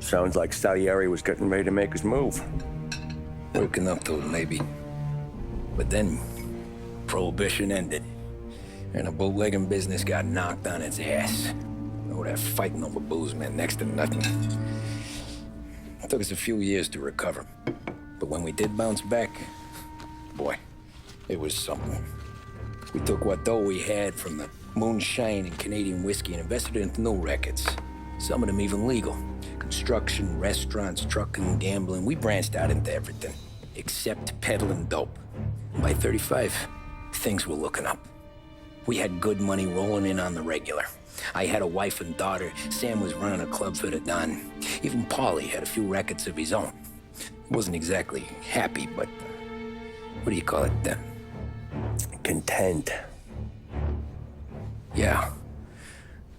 Sounds like Salieri was getting ready to make his move. Working up to it, maybe. But then, Prohibition ended, and the bootlegging business got knocked on its ass. Oh, that fighting over booze meant next to nothing. It took us a few years to recover. But when we did bounce back, boy, it was something. We took what dough we had from the moonshine and Canadian whiskey and invested it into new records. Some of them even legal. Construction, restaurants, trucking, gambling. We branched out into everything, except peddling dope. By 35, things were looking up. We had good money rolling in on the regular. I had a wife and daughter. Sam was running a club for the Don. Even Paulie had a few records of his own. Wasn't exactly happy, but what do you call it? Content. Yeah,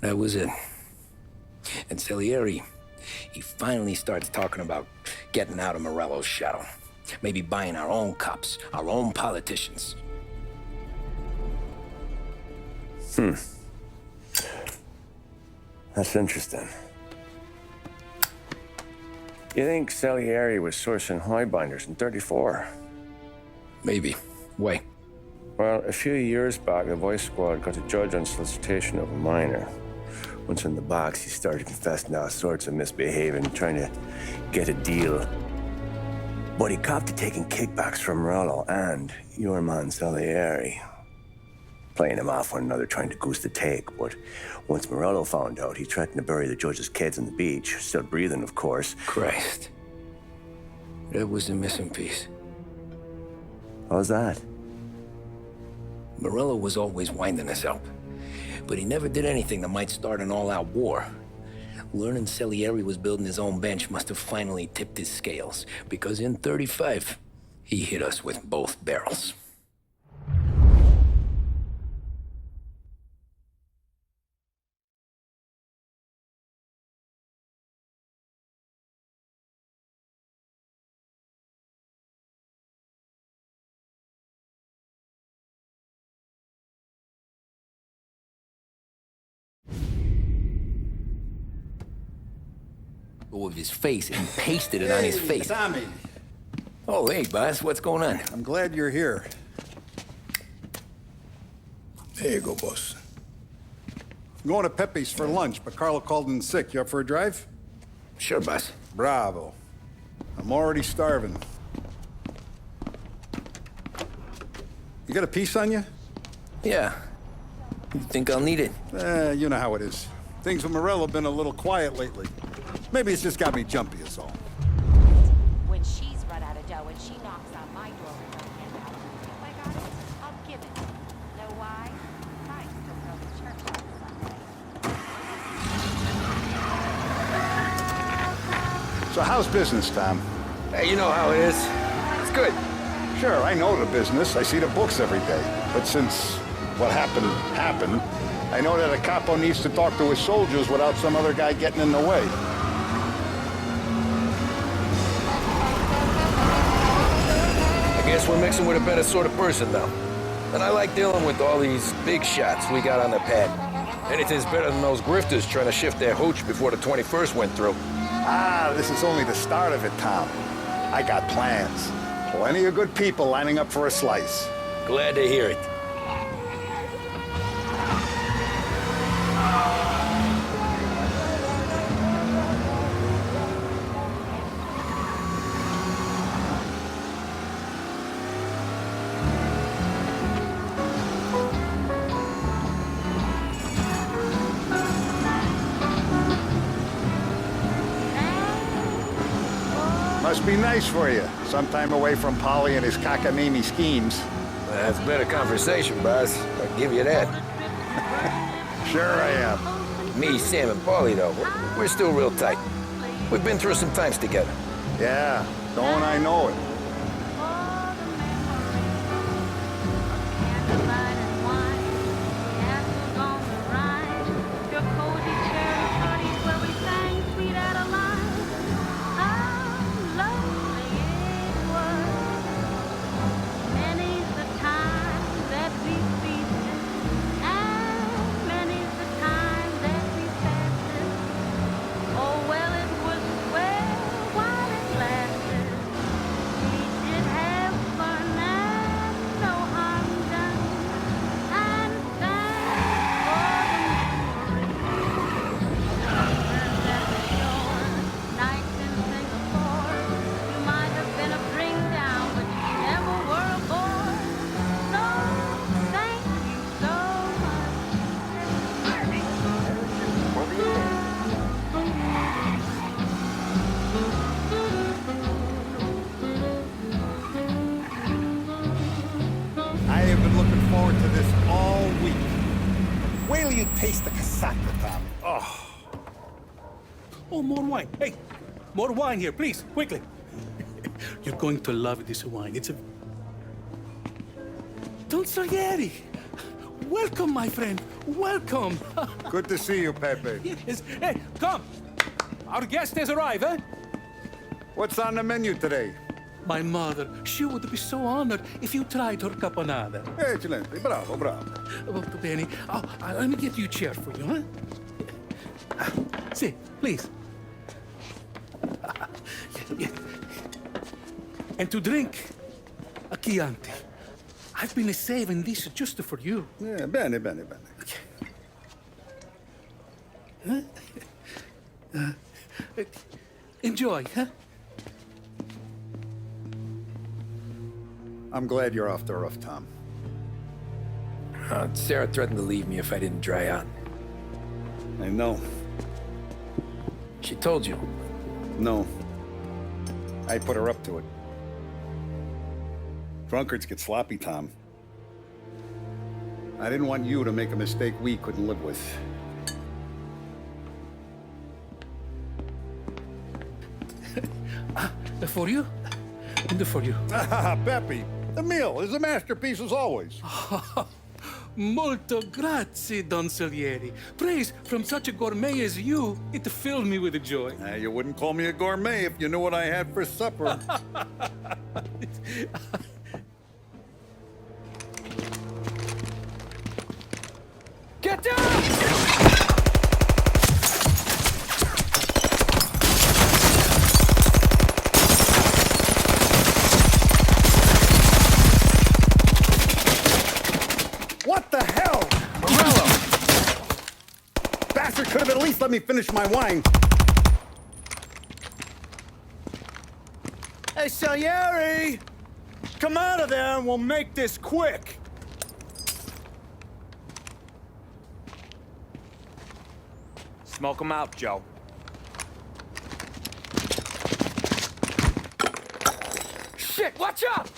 that was it. And Salieri, he finally starts talking about getting out of Morello's shadow. Maybe buying our own cops, our own politicians. That's interesting. You think Salieri was sourcing highbinders in 34? Maybe. Why? Well, a few years back, the Vice Squad got a judge on solicitation of a minor. Once in the box, he started confessing all sorts of misbehaving, trying to get a deal. But he copped to taking kickbacks from Morello and your man Salieri. Playing them off one another, trying to goose the take. But once Morello found out, he threatened to bury the judge's kids on the beach. Still breathing, of course. Christ. That was the missing piece. How's that? Morello was always winding us up, but he never did anything that might start an all-out war. Learning Salieri was building his own bench must have finally tipped his scales, because in 35, he hit us with both barrels. With his face and pasted it on his face. Tommy. Oh, hey, boss, what's going on? I'm glad you're here. There you go, boss. I'm going to Pepe's for lunch, but Carlo called in sick. You up for a drive? Sure, boss. Bravo. I'm already starving. You got a piece on you? Yeah. You think I'll need it? You know how it is. Things with Morello have been a little quiet lately. Maybe it's just got me jumpy, is all. When she's run out of dough and she knocks on my door with her hand out, if I got it, I'll give it. Know why? I still go to church on Sunday. So how's business, Tom? Hey, you know how it is. It's good. Sure, I know the business. I see the books every day. But since what happened, I know that a capo needs to talk to his soldiers without some other guy getting in the way. I guess we're mixing with a better sort of person now. And I like dealing with all these big shots we got on the pad. Anything's better than those grifters trying to shift their hooch before the 21st went through. Ah, this is only the start of it, Tom. I got plans. Plenty of good people lining up for a slice. Glad to hear it. Must be nice for you. Some time away from Polly and his cockamamie schemes. That's better conversation, boss. I'll give you that. Sure I am. Me, Sam, and Paulie, though, we're still real tight. We've been through some times together. Yeah, don't I know it. Oh, more wine. Hey, more wine here, please, quickly. You're going to love this wine. It's a... Don Salieri. Welcome, my friend. Welcome. Good to see you, Pepe. Yes. Hey, come. Our guest has arrived, eh? What's on the menu today? My mother, she would be so honored if you tried her caponata. Excelente, bravo, bravo. Molto bene. Oh, let me get you a chair for you, huh? See, please. Yeah. And to drink, a Chianti. I've been saving this just for you. Yeah, bene, bene, bene. Enjoy, huh? I'm glad you're off the roof, Tom. Sarah threatened to leave me if I didn't dry out. I know. She told you. No. I put her up to it. Drunkards get sloppy, Tom. I didn't want you to make a mistake we couldn't live with. For you? And for you. Pepe, the meal is a masterpiece as always. Molto grazie, Don Salieri. Praise from such a gourmet as you, it filled me with joy. You wouldn't call me a gourmet if you knew what I had for supper. Get down! What the hell? Morello! Bastard could have at least let me finish my wine. Hey, Salieri! Come out of there and we'll make this quick. Smoke 'em out, Joe. Shit, watch out!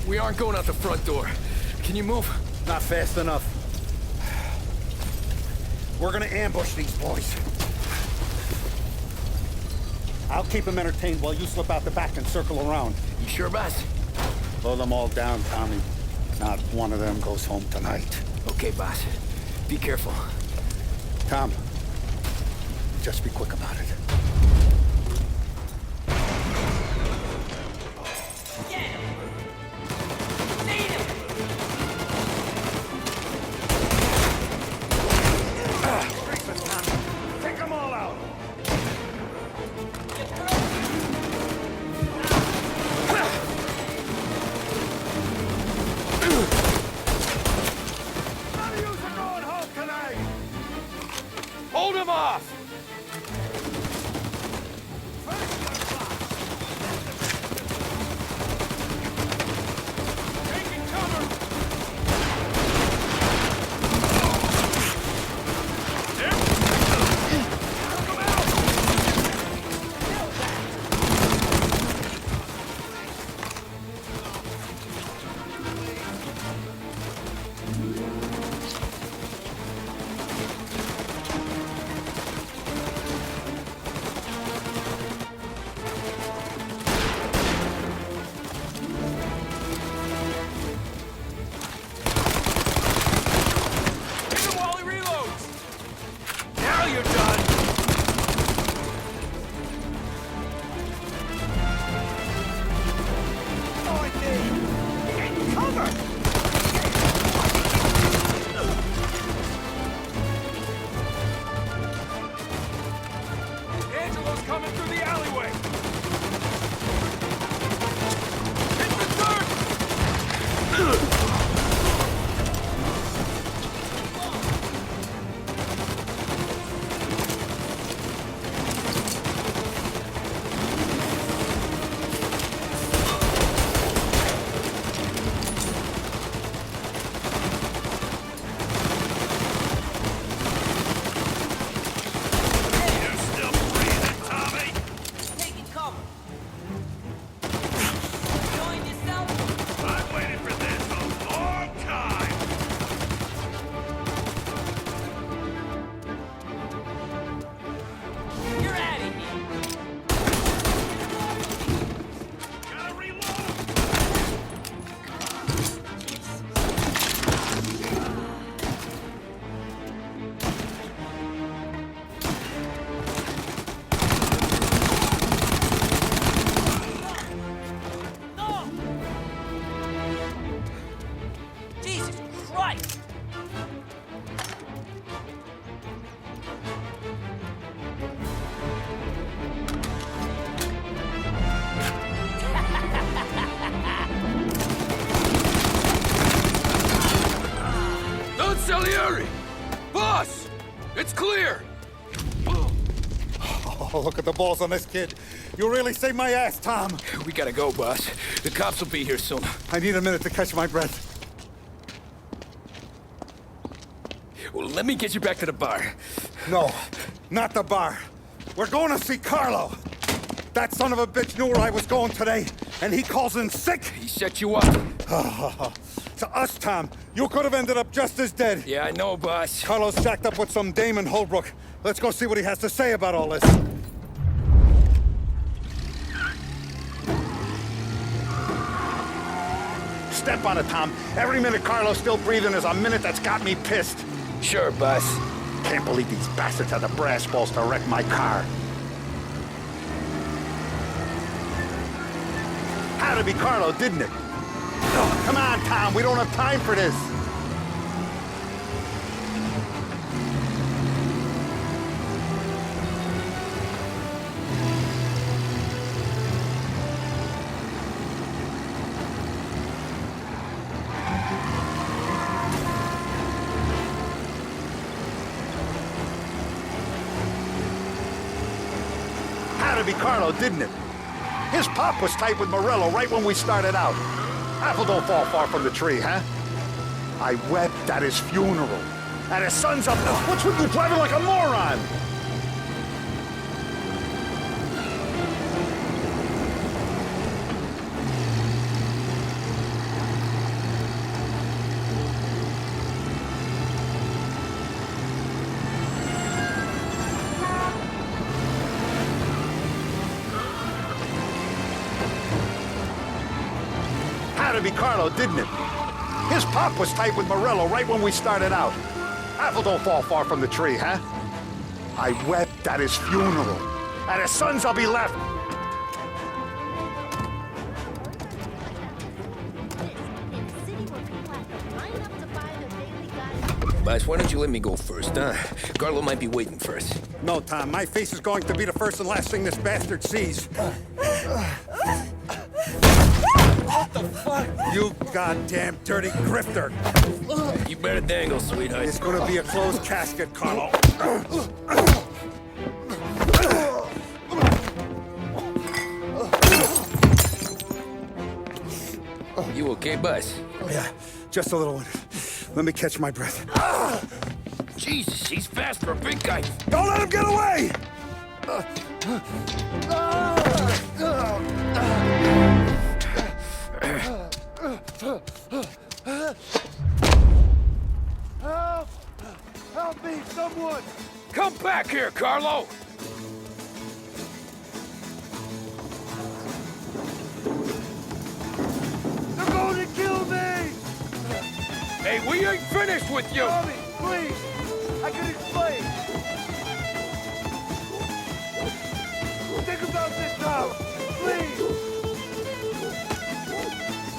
We aren't going out the front door. Can you move? Not fast enough. We're gonna ambush these boys. I'll keep them entertained while you slip out the back and circle around. You sure, boss? Blow them all down, Tommy. Not one of them goes home tonight. Okay, boss. Be careful. Tom, just be quick about it. Take them all out! None of you are going home tonight! Hold him off! Salieri! Boss! It's clear! Oh, look at the balls on this kid. You really saved my ass, Tom. We gotta go, boss. The cops will be here soon. I need a minute to catch my breath. Well, let me get you back to the bar. No, not the bar. We're going to see Carlo. That son of a bitch knew where I was going today, and he calls in sick. He set you up. To us, Tom, you could have ended up just as dead. Yeah, I know, boss. Carlo's jacked up with some dame in Holbrook. Let's go see what he has to say about all this. Step on it, Tom. Every minute Carlo's still breathing is a minute that's got me pissed. Sure, boss. Can't believe these bastards had the brass balls to wreck my car. Had to be Carlo, didn't it? Oh, come on, Tom. We don't have time for this. Had to be Carlo, didn't it? His pop was tight with Morello right when we started out. Apple don't fall far from the tree, huh? I wept at his funeral. And his son's up. What's with you driving like a moron? Had to be Carlo, didn't it? His pop was tight with Morello right when we started out. Apple don't fall far from the tree, huh? I wept at his funeral. At his son's I'll be left. Boss, why don't you let me go first, huh? Carlo might be waiting for us. No, Tom. My face is going to be the first and last thing this bastard sees. What the fuck? You goddamn dirty grifter. You better dangle, sweetheart. It's gonna be a closed casket, Carlo. You okay, boss? Yeah, just a little one. Let me catch my breath. Jesus, he's fast for a big guy. Don't let him get away! Help! Help me, someone! Come back here, Carlo! They're going to kill me! Hey, we ain't finished with you! Tommy, please! I can explain! Think about this, Tom! Please!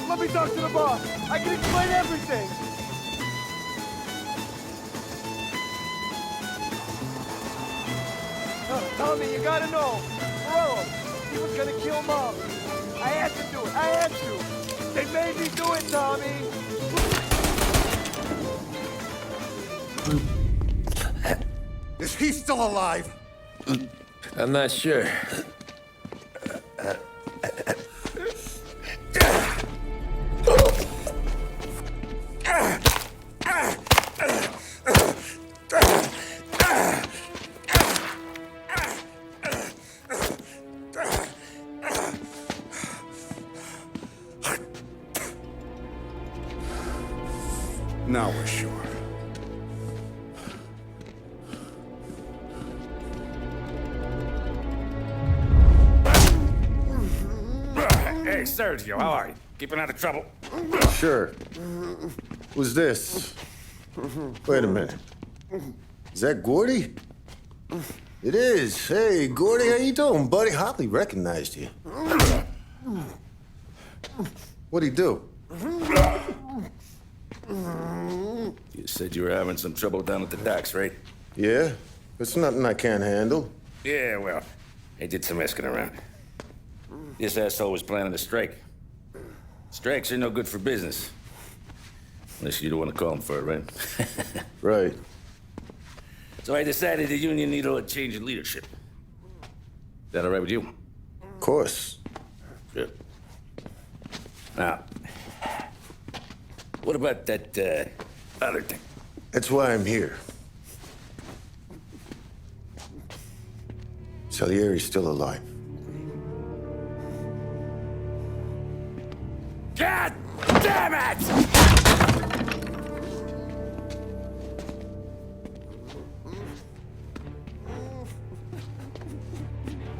Let me talk to the boss! I can explain everything! Tommy, you gotta know! Morello, he was gonna kill Mom! I had to do it! I had to! They made me do it, Tommy! Is he still alive? I'm not sure. Now we're sure. Hey, Sergio, how are you? Keeping out of trouble? Sure. Who's this? Wait a minute. Is that Gordy? It is. Hey, Gordy, how you doing, buddy? Hardly recognized you. What'd he do? You said you were having some trouble down at the docks, right? Yeah? It's nothing I can't handle. Yeah, well, I did some asking around. This asshole was planning a strike. Strikes are no good for business. Unless you don't want to call him for it, right? Right. So I decided the union needed a change in leadership. That all right with you? Of course. Good. Now, what about that other thing? That's why I'm here. Salieri's still alive. God damn it!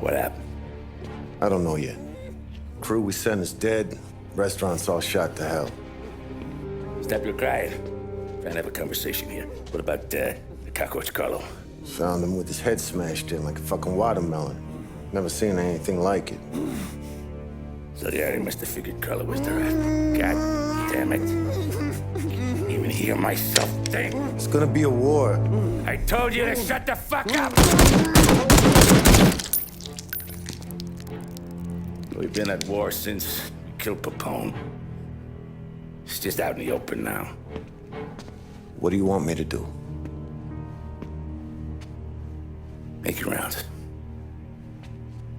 What happened? I don't know yet. Crew we sent is dead. Restaurant's all shot to hell. Stop your crying. Trying to have a conversation here. What about the cockroach Carlo? Found him with his head smashed in like a fucking watermelon. Never seen anything like it. So the Ari must have figured Carlo was the rat. God damn it. Can't even hear myself think. It's gonna be a war. I told you to shut the fuck up! We've been at war since we killed Papone. It's just out in the open now. What do you want me to do? Make your rounds.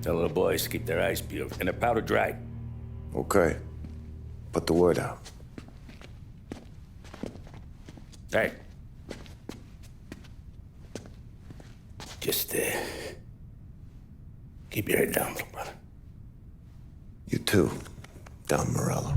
Tell little boys to keep their eyes peeled and their powder dry. Okay. Put the word out. Hey. Just, keep your head down, little brother. You too, Don Morello.